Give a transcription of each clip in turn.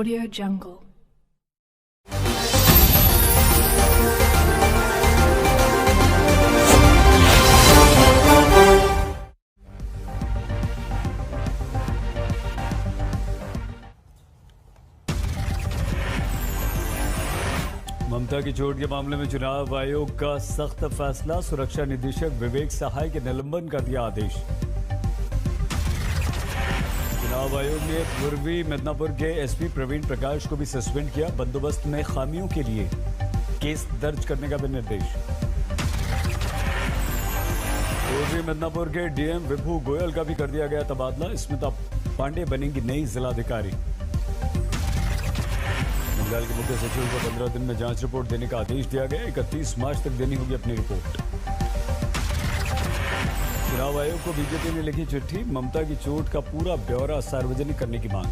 Audio Jungle. ममता की चोट के मामले में चुनाव आयोग का सख्त फैसला, सुरक्षा निदेशक विवेक सहाय के निलंबन का दिया आदेश। चुनाव आयोग ने पूर्वी मिदनापुर के एसपी प्रवीण प्रकाश को भी सस्पेंड किया, बंदोबस्त में खामियों के लिए केस दर्ज करने का भी निर्देश। पूर्वी मिदनापुर के डीएम विभू गोयल का भी कर दिया गया तबादला, स्मिता पांडे बनेंगी नई जिलाधिकारी। बंगाल के मुख्य सचिव को 15 दिन में जांच रिपोर्ट देने का आदेश दिया गया, 31 मार्च तक देनी होगी अपनी रिपोर्ट। चुनाव आयोग को बीजेपी ने लिखी चिट्ठी, ममता की चोट का पूरा ब्यौरा सार्वजनिक करने की मांग।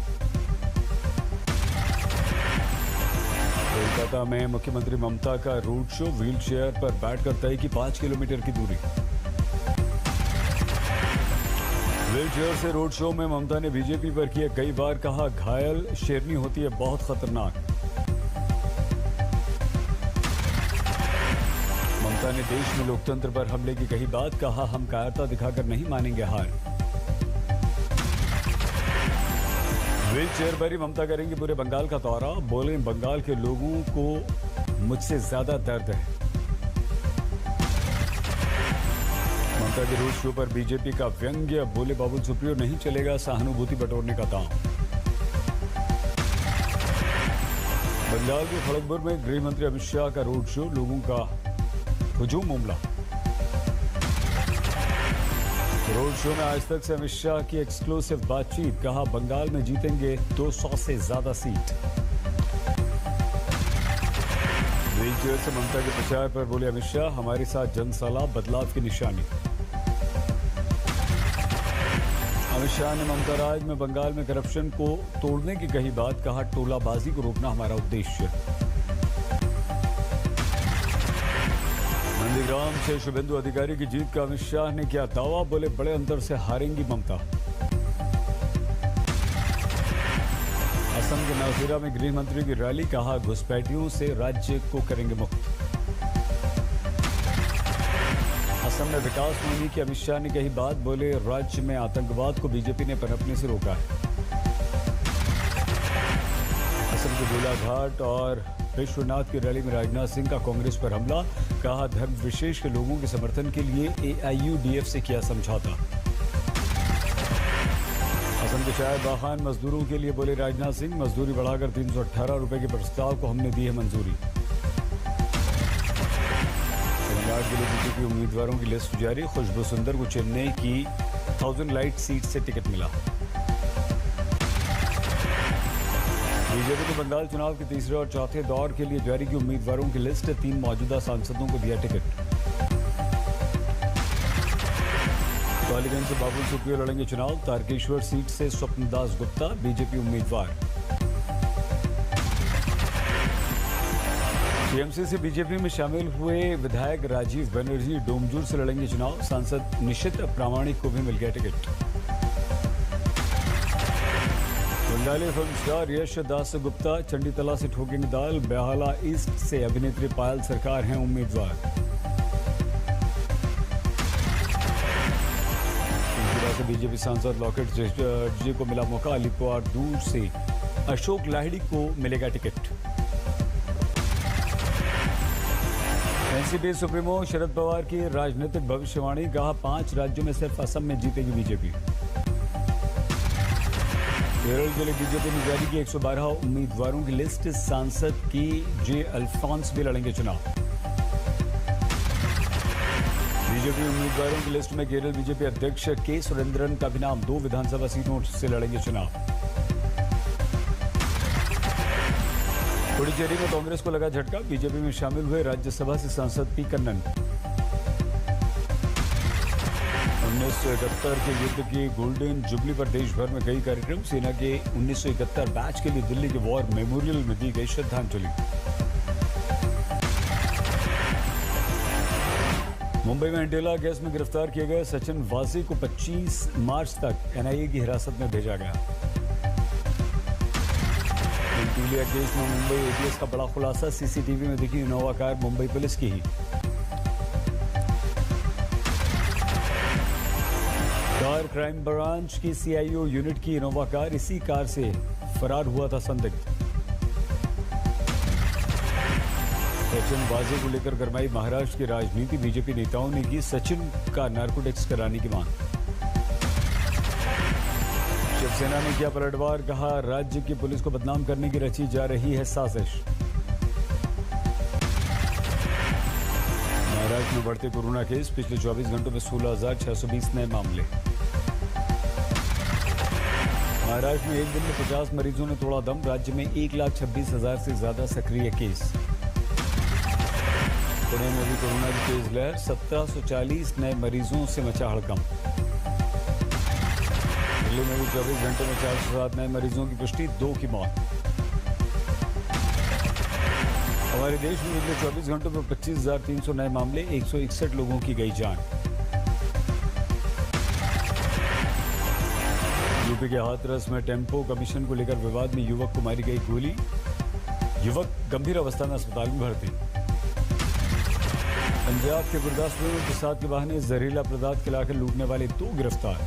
कोलकाता में मुख्यमंत्री ममता का रोड शो, व्हील चेयर पर बैठकर तय की 5 किलोमीटर की दूरी। व्हील चेयर से रोड शो में ममता ने बीजेपी पर किए कई बार कहा, घायल शेरनी होती है बहुत खतरनाक। ममता ने देश में लोकतंत्र पर हमले की कही बात, कहा हम कायरता दिखाकर नहीं मानेंगे हार। व्हील चेयर पर ही ममता करेंगी पूरे बंगाल का दौरा, बोले बंगाल के लोगों को मुझसे ज्यादा दर्द है। ममता के रोड शो पर बीजेपी का व्यंग्य, बोले बाबुल सुप्रियो नहीं चलेगा सहानुभूति बटोरने का दांव। बंगाल के खड़गपुर में गृह मंत्री अमित शाह का रोड शो, लोगों का हुजूम उमड़ा। रोड शो में आज तक से अमित शाह की एक्सक्लूसिव बातचीत, कहा बंगाल में जीतेंगे 200 से ज्यादा सीट। व्हील चेयर से ममता के प्रचार पर बोले अमित शाह, हमारे साथ जनसलाह बदलाव की निशानी। अमित शाह ने ममता राज में बंगाल में करप्शन को तोड़ने की कही बात, कहा टोलाबाजी को रोकना हमारा उद्देश्य। नंदीग्राम से शुभेंदु अधिकारी की जीत का अमित शाह ने किया दावा, बोले बड़े अंतर से हारेंगी ममता। असम के नाजीरा में गृह मंत्री की रैली, कहा घुसपैठियों से राज्य को करेंगे मुक्त। असम में विकास मुहिम की अमित शाह ने कही बात, बोले राज्य में आतंकवाद को बीजेपी ने पनपने से रोका है। असम के गोलाघाट और विश्वनाथ की रैली में राजनाथ सिंह का कांग्रेस पर हमला, कहा धर्म विशेष के लोगों के समर्थन के लिए एआईयूडीएफ से किया समझौता। असम के चाय बागान मजदूरों के लिए बोले राजनाथ सिंह, मजदूरी बढ़ाकर 318 रुपए के प्रस्ताव को हमने दी है मंजूरी। तमिलनाडु के लिए बीजेपी उम्मीदवारों की लिस्ट जारी, खुशबू सुंदर को चेन्नई की 1000 लाइट सीट से टिकट मिला। बीजेपी ने बंगाल चुनाव के तीसरे और चौथे दौर के लिए जारी की उम्मीदवारों की लिस्ट, 3 मौजूदा सांसदों को दिया टिकट। टॉलीगंज से बाबुल सुप्रियो लड़ेंगे चुनाव, तारकेश्वर सीट से स्वप्नदास गुप्ता बीजेपी उम्मीदवार। टीएमसी से बीजेपी में शामिल हुए विधायक राजीव बनर्जी डोमजूर से लड़ेंगे चुनाव, सांसद निशित प्रामाणिक को भी मिल गया टिकट। बंगाली फिल्म स्टार यश दास गुप्ता चंडीतला से ठोकेंगे दाल, बेहाला ईस्ट से अभिनेत्री पायल सरकार हैं उम्मीदवार। से बीजेपी सांसद लॉकेट जी को मिला मौका, अलीपुर दूर से अशोक लाहिड़ी को मिलेगा ticket. NCP supremo Sharad Pawar की राजनीतिक भविष्यवाणी, कहा 5 राज्यों में सिर्फ असम में जीतेगी बीजेपी। केरल के लिए बीजेपी ने जारी की 112 उम्मीदवारों की लिस्ट, सांसद की जे अल्फॉन्स भी लड़ेंगे चुनाव। बीजेपी उम्मीदवारों की लिस्ट में केरल बीजेपी अध्यक्ष के सुरेंद्रन का भी नाम, 2 विधानसभा सीटों से लड़ेंगे चुनाव। पुडुचेरी में कांग्रेस को लगा झटका, बीजेपी में शामिल हुए राज्यसभा से सांसद पी कन्नन। 1971 के युद्ध की गोल्डन जुबली पर देश भर में कई कार्यक्रम, सेना के 1971 बैच के लिए दिल्ली के वॉर मेमोरियल में दी गई श्रद्धांजलि। मुंबई में एंटेला केस में गिरफ्तार किए गए सचिन वासी को 25 मार्च तक एनआईए की हिरासत में भेजा गया। पीलिया केस में मुंबई एटीएस का बड़ा खुलासा, सीसीटीवी में दिखी इनोवा कार मुंबई पुलिस की ही। कार क्राइम ब्रांच की सीआईओ यूनिट की इनोवा कार, इसी कार से फरार हुआ था संदिग्ध। सचिन वाजे को लेकर गरमाई महाराष्ट्र की राजनीति, बीजेपी नेताओं ने की सचिन का नार्कोटिक्स कराने की मांग। शिवसेना ने किया पलटवार, कहा राज्य की पुलिस को बदनाम करने की रची जा रही है साजिश। महाराष्ट्र में बढ़ते कोरोना केस, पिछले 24 घंटों में 16,620 नए मामले। महाराष्ट्र में एक दिन में 50 मरीजों ने तोड़ा दम, राज्य में 1,26,000 से ज्यादा सक्रिय केस। पुणे में भी कोरोना की तेज लहर, 1740 नए मरीजों से मचा हड़कंप। दिल्ली में भी 24 घंटे में 407 नए मरीजों की पुष्टि, 2 की मौत। हमारे देश में पिछले 24 घंटों में 25,300 नए मामले, 161 लोगों की गई जान। यूपी के हाथरस में टेम्पो कमीशन को लेकर विवाद में युवक को मारी गई गोली, युवक गंभीर अवस्था में अस्पताल में भर्ती। पंजाब के गुरदासपुर में प्रसाद के बहाने जहरीला पदार्थ खिलाकर लूटने वाले 2 गिरफ्तार।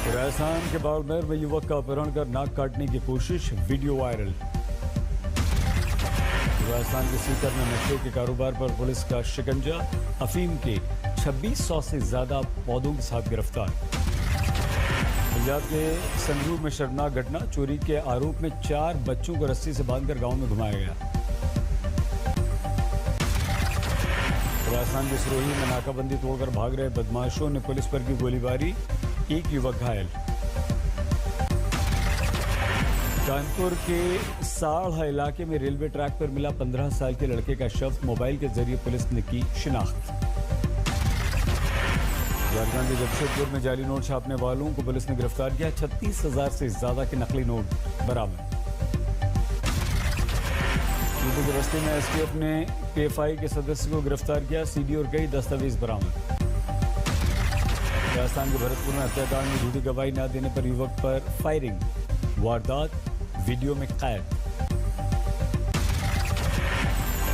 राजस्थान के बाड़मेर में युवक का अपहरण कर नाक काटने की कोशिश, वीडियो वायरल। राजस्थान के सीकर में नशे के कारोबार पर पुलिस का शिकंजा, अफीम के 2600 से ज्यादा पौधों के साथ गिरफ्तार। पंजाब के संगरूर में शर्मनाक घटना, चोरी के आरोप में 4 बच्चों को रस्सी से बांधकर गांव में घुमाया गया। राजस्थान के सिरोही में नाकाबंदी तोड़कर भाग रहे बदमाशों ने पुलिस पर की गोलीबारी, 1 युवक घायल। कानपुर के साढ़ा इलाके में रेलवे ट्रैक पर मिला 15 साल के लड़के का शव, मोबाइल के जरिए पुलिस ने की शिनाख्त। झारखंड के जमशेदपुर में जाली नोट छापने वालों को पुलिस ने गिरफ्तार किया, 36,000 से ज्यादा के नकली नोट बरामद। यूपी के बस्ती में एसटीएफ ने पीएफआई के सदस्य को गिरफ्तार किया, सीडी और कई दस्तावेज बरामद। राजस्थान के भरतपुर में हत्याकांड में झूठी गवाही न देने पर युवक पर फायरिंग, वारदात वीडियो में कैद।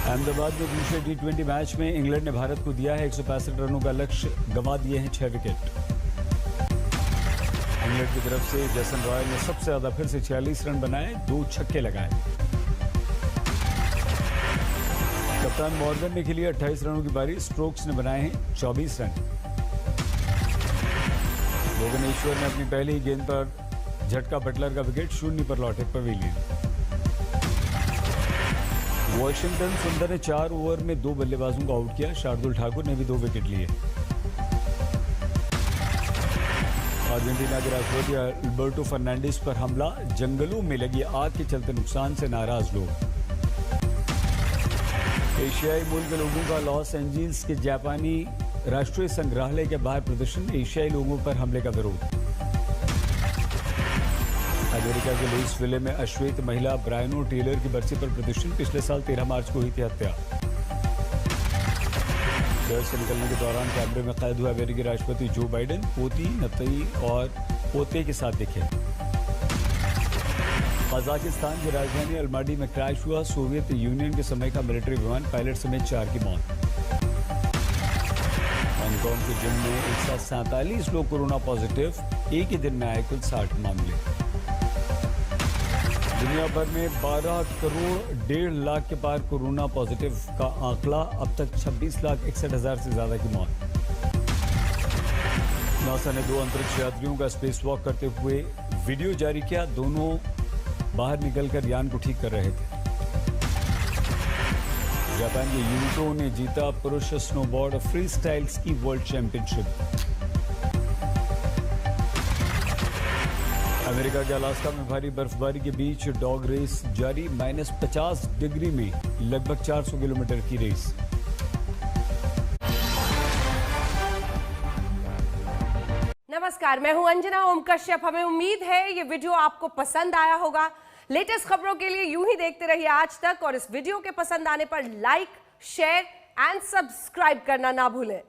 अहमदाबाद में दूसरे T20 मैच में इंग्लैंड ने भारत को दिया है 165 रनों का लक्ष्य, गंवा दिए हैं 6 विकेट। इंग्लैंड की तरफ से जैसन रॉयल ने सबसे ज्यादा फिर से 46 रन बनाए, 2 छक्के लगाए। कप्तान मॉर्गन ने खेली 28 रनों की पारी, स्ट्रोक्स ने बनाए हैं 24 रन। भुवनेश्वर ने अपनी पहली गेंद पर झटका बटलर का विकेट, 0 पर लौटे पवेलियन। वॉशिंगटन सुंदर ने 4 ओवर में 2 बल्लेबाजों को आउट किया, शार्दुल ठाकुर ने भी 2 विकेट लिए। अर्जेंटीना के राष्ट्रपति अल्बर्टो फर्नांडिस पर हमला, जंगलों में लगी आग के चलते नुकसान से नाराज लोग। एशियाई मूल के लोगों का लॉस एंजिल्स के जापानी राष्ट्रीय संग्रहालय के बाहर प्रदर्शन, एशियाई लोगों पर हमले का विरोध। अमेरिका के लुइसविले में अश्वेत महिला ब्रायनो टेलर की बरसी पर प्रदर्शन, पिछले साल 13 मार्च को हुई थी हत्या। चर्च से निकलने के दौरान कैमरे में कैद हुआ अमेरिकी राष्ट्रपति जो बाइडेन, पोती, नतई और पोते के साथ दिखे। कजाकिस्तान की राजधानी अलमाटी में क्रैश हुआ, सोवियत यूनियन के समय का मिलिट्री विमान, पायलट समेत 4 की मौत। हांगकांग के जिम में एक साथ 47 लोग कोरोना पॉजिटिव, एक ही दिन में आए कुल 60 मामले। दुनिया भर में 12 करोड़ 1.5 लाख के पार कोरोना पॉजिटिव का आंकड़ा, अब तक 26,61,000 से ज्यादा की मौत। नासा ने 2 अंतरिक्ष यात्रियों का स्पेस वॉक करते हुए वीडियो जारी किया, दोनों बाहर निकलकर यान को ठीक कर रहे थे। जापान के यूटो ने जीता पुरुष snowboard free style ski world championship. America के अलास्का में भारी बर्फबारी के बीच डॉग रेस जारी, -50 डिग्री में लगभग 400 किलोमीटर की रेस। नमस्कार, मैं हूं अंजना ओम कश्यप। हमें उम्मीद है ये वीडियो आपको पसंद आया होगा। लेटेस्ट खबरों के लिए यूं ही देखते रहिए आज तक, और इस वीडियो के पसंद आने पर लाइक, शेयर एंड सब्सक्राइब करना ना भूलें।